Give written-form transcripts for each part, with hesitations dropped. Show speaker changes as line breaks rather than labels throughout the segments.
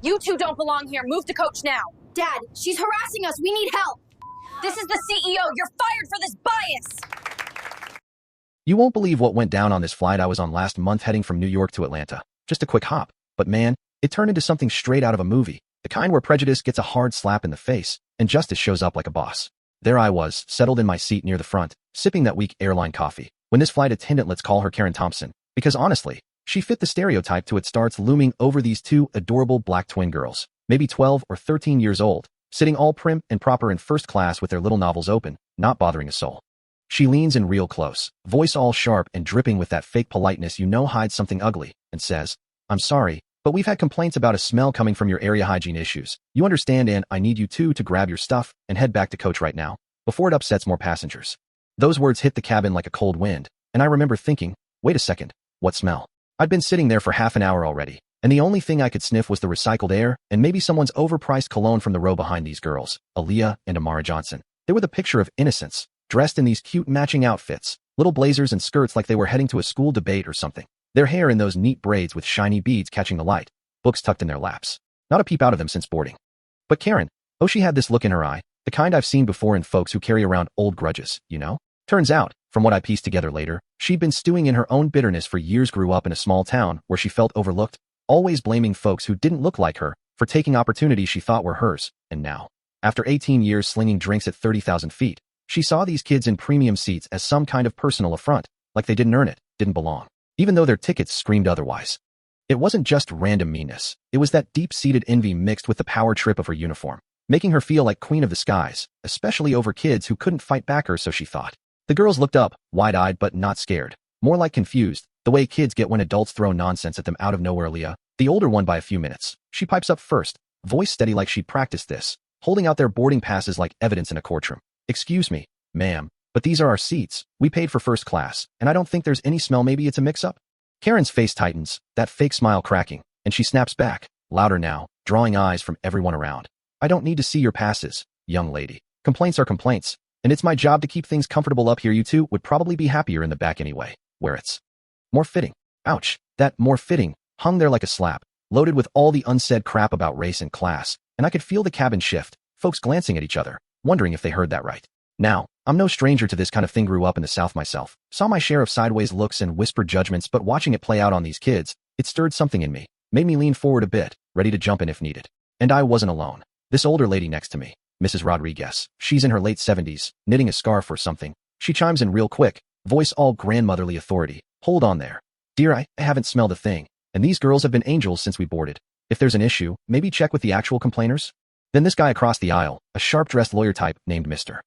You two don't belong here. Move to coach now.
Dad, she's harassing us. We need help.
This is the CEO. You're fired for this bias.
You won't believe what went down on this flight I was on last month heading from New York to Atlanta. Just a quick hop. But man, it turned into something straight out of a movie. The kind where prejudice gets a hard slap in the face, and justice shows up like a boss. There I was, settled in my seat near the front, sipping that weak airline coffee, when this flight attendant, let's call her Karen Thompson, because honestly, she fit the stereotype to it, starts looming over these two adorable black twin girls, maybe 12 or 13 years old, sitting all prim and proper in first class with their little novels open, not bothering a soul. She leans in real close, voice all sharp and dripping with that fake politeness you know hides something ugly, and says, "I'm sorry, but we've had complaints about a smell coming from your area hygiene issues. You understand, and I need you two to grab your stuff and head back to coach right now, before it upsets more passengers." Those words hit the cabin like a cold wind, and I remember thinking, wait a second, what smell? I'd been sitting there for half an hour already, and the only thing I could sniff was the recycled air and maybe someone's overpriced cologne from the row behind these girls, Aaliyah and Amara Johnson. They were the picture of innocence, dressed in these cute matching outfits, little blazers and skirts like they were heading to a school debate or something. Their hair in those neat braids with shiny beads catching the light, books tucked in their laps. Not a peep out of them since boarding. But Karen, oh, she had this look in her eye, the kind I've seen before in folks who carry around old grudges, you know? Turns out, from what I pieced together later, she'd been stewing in her own bitterness for years, grew up in a small town where she felt overlooked, always blaming folks who didn't look like her for taking opportunities she thought were hers, and now, after 18 years slinging drinks at 30,000 feet, she saw these kids in premium seats as some kind of personal affront, like they didn't earn it, didn't belong, even though their tickets screamed otherwise. It wasn't just random meanness, it was that deep-seated envy mixed with the power trip of her uniform, making her feel like queen of the skies, especially over kids who couldn't fight back her, so she thought. The girls looked up, wide-eyed but not scared, more like confused, the way kids get when adults throw nonsense at them out of nowhere. Aaliyah, the older one by a few minutes, she pipes up first, voice steady like she'd practiced this, holding out their boarding passes like evidence in a courtroom. "Excuse me, ma'am, but these are our seats. We paid for first class, and I don't think there's any smell. Maybe it's a mix-up?" Karen's face tightens, that fake smile cracking, and she snaps back, louder now, drawing eyes from everyone around. "I don't need to see your passes, young lady. Complaints are complaints, and it's my job to keep things comfortable up here. You two would probably be happier in the back anyway, where it's more fitting." Ouch, that "more fitting" hung there like a slap, loaded with all the unsaid crap about race and class, and I could feel the cabin shift, folks glancing at each other, wondering if they heard that right. Now, I'm no stranger to this kind of thing, grew up in the South myself, saw my share of sideways looks and whispered judgments, but watching it play out on these kids, it stirred something in me, made me lean forward a bit, ready to jump in if needed. And I wasn't alone. This older lady next to me, Mrs. Rodriguez, she's in her late 70s, knitting a scarf or something. She chimes in real quick, voice all grandmotherly authority. "Hold on there. Dear, I haven't smelled a thing, and these girls have been angels since we boarded. If there's an issue, maybe check with the actual complainers." Then this guy across the aisle, a sharp-dressed lawyer type named Mr.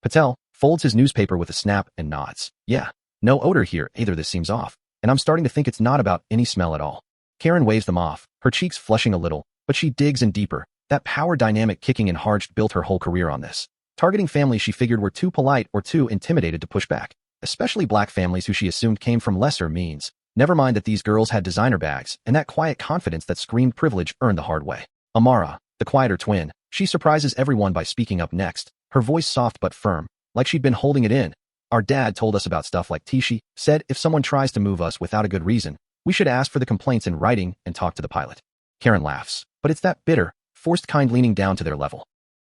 Patel, folds his newspaper with a snap and nods. "Yeah, no odor here either. This seems off, and I'm starting to think it's not about any smell at all." Karen waves them off, her cheeks flushing a little, but she digs in deeper. That power dynamic kicking in hard, built her whole career on this. Targeting families she figured were too polite or too intimidated to push back, especially black families who she assumed came from lesser means. Never mind that these girls had designer bags, and that quiet confidence that screamed privilege earned the hard way. Amara, the quieter twin, she surprises everyone by speaking up next, her voice soft but firm, like she'd been holding it in. "Our dad told us about stuff like Tishi said if someone tries to move us without a good reason, we should ask for the complaints in writing and talk to the pilot." Karen laughs, but it's that bitter, forced kind, leaning down to their level.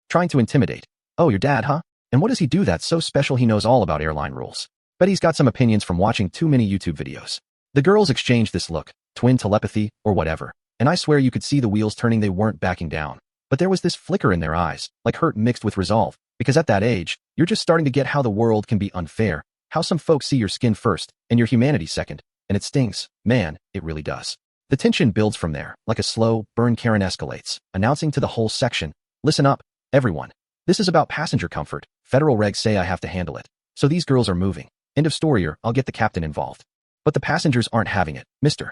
Trying to intimidate. "Oh, your dad, huh? And what does he do that's so special? He knows all about airline rules. Bet he's got some opinions from watching too many YouTube videos." The girls exchanged this look, twin telepathy or whatever, and I swear you could see the wheels turning. They weren't backing down. But there was this flicker in their eyes, like hurt mixed with resolve, because at that age, you're just starting to get how the world can be unfair, how some folks see your skin first and your humanity second, and it stings. Man, it really does. The tension builds from there, like a slow burn. Karen escalates, announcing to the whole section, "Listen up, everyone. This is about passenger comfort. Federal regs say I have to handle it. So these girls are moving. End of story, or I'll get the captain involved." But the passengers aren't having it. Mr.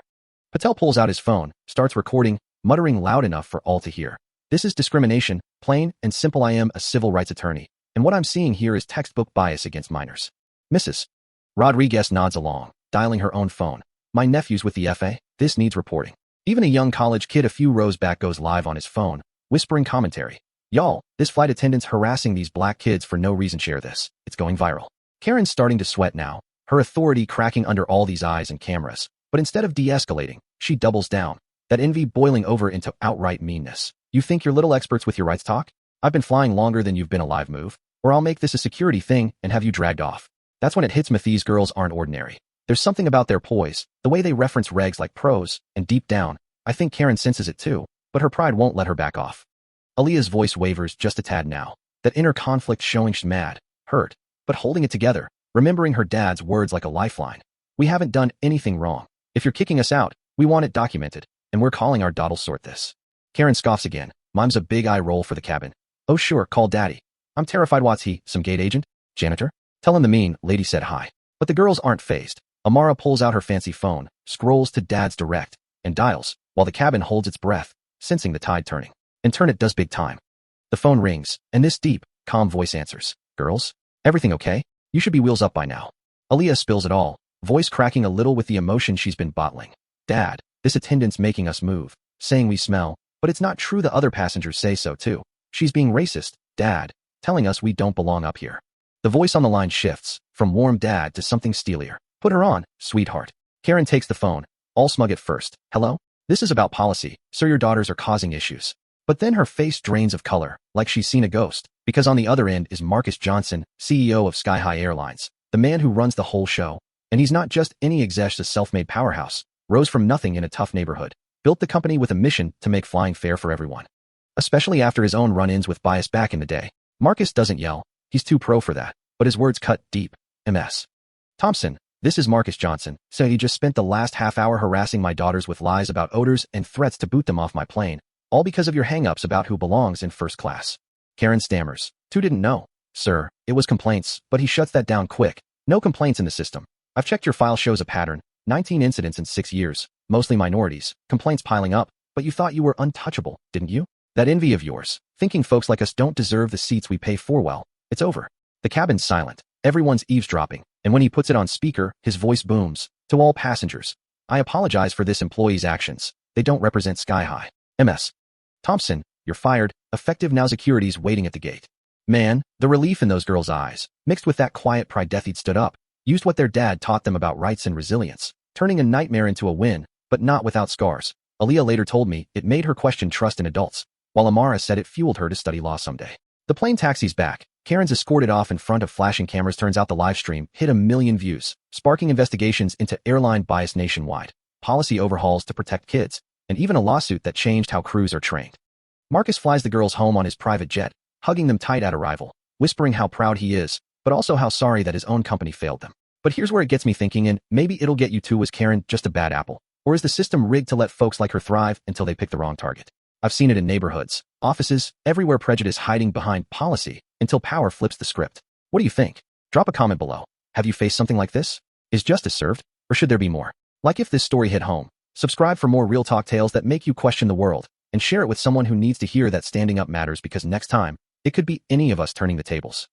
Patel pulls out his phone, starts recording, muttering loud enough for all to hear. "This is discrimination, plain and simple. I am a civil rights attorney, and what I'm seeing here is textbook bias against minors." Mrs. Rodriguez nods along, dialing her own phone. "My nephew's with the FA. This needs reporting." Even a young college kid a few rows back goes live on his phone, whispering commentary. "Y'all, this flight attendant's harassing these black kids for no reason. Share this. It's going viral." Karen's starting to sweat now, her authority cracking under all these eyes and cameras. But instead of de-escalating, she doubles down. that envy boiling over into outright meanness. You think you're little experts with your rights talk? I've been flying longer than you've been alive, move, or I'll make this a security thing and have you dragged off. That's when it hits me, these girls aren't ordinary. There's something about their poise, the way they reference regs like pros, and deep down, I think Karen senses it too, but her pride won't let her back off. Aaliyah's voice wavers just a tad now, that inner conflict showing she's mad, hurt, but holding it together, remembering her dad's words like a lifeline. We haven't done anything wrong. If you're kicking us out, we want it documented, and we're calling our dot'll sort this. Karen scoffs again, mimes a big eye roll for the cabin. Oh sure, call daddy. I'm terrified. What's he, some gate agent? Janitor? Tell him the mean lady said hi. But the girls aren't fazed. Amara pulls out her fancy phone, scrolls to dad's direct, and dials, while the cabin holds its breath, sensing the tide turning. And turn it does big time. The phone rings, and this deep, calm voice answers. Girls? Everything okay? You should be wheels up by now. Aaliyah spills it all, voice cracking a little with the emotion she's been bottling. Dad, this attendant's making us move, saying we smell, but it's not true. The other passengers say so too. She's being racist, Dad, telling us we don't belong up here. The voice on the line shifts, from warm dad to something steelier. Put her on, sweetheart. Karen takes the phone, all smug at first. Hello? This is about policy, sir. Your daughters are causing issues. But then her face drains of color, like she's seen a ghost, because on the other end is Marcus Johnson, CEO of Sky High Airlines, the man who runs the whole show. And he's not just any exec, a self-made powerhouse, rose from nothing in a tough neighborhood, built the company with a mission to make flying fair for everyone. Especially after his own run-ins with bias back in the day. Marcus doesn't yell, he's too pro for that, but his words cut deep. MS. Thompson, this is Marcus Johnson, so he just spent the last half hour harassing my daughters with lies about odors and threats to boot them off my plane, all because of your hang-ups about who belongs in first class. Karen stammers. Two didn't know. Sir, it was complaints, but he shuts that down quick. No complaints in the system. I've checked your file, shows a pattern. 19 incidents in 6 years, mostly minorities, complaints piling up, but you thought you were untouchable, didn't you? That envy of yours, thinking folks like us don't deserve the seats we pay for, well, it's over. The cabin's silent. Everyone's eavesdropping, and when he puts it on speaker, his voice booms. To all passengers, I apologize for this employee's actions. They don't represent Sky High. MS. Thompson, you're fired. Effective now. Security's waiting at the gate. Man, the relief in those girls' eyes, mixed with that quiet pride. Death. He'd stood up, used what their dad taught them about rights and resilience, turning a nightmare into a win, but not without scars. Aaliyah later told me it made her question trust in adults, while Amara said it fueled her to study law someday. The plane taxis back. Karen's escorted off in front of flashing cameras. Turns out the live stream hit 1 million views, sparking investigations into airline bias nationwide, policy overhauls to protect kids, and even a lawsuit that changed how crews are trained. Marcus flies the girls home on his private jet, hugging them tight at arrival, whispering how proud he is, but also how sorry that his own company failed them. But here's where it gets me thinking, and maybe it'll get you too. Was Karen just a bad apple? Or is the system rigged to let folks like her thrive until they pick the wrong target? I've seen it in neighborhoods, offices, everywhere, prejudice hiding behind policy until power flips the script. What do you think? Drop a comment below. Have you faced something like this? Is justice served? Or should there be more? Like if this story hit home. Subscribe for more real talk tales that make you question the world, and share it with someone who needs to hear that standing up matters, because next time, it could be any of us turning the tables.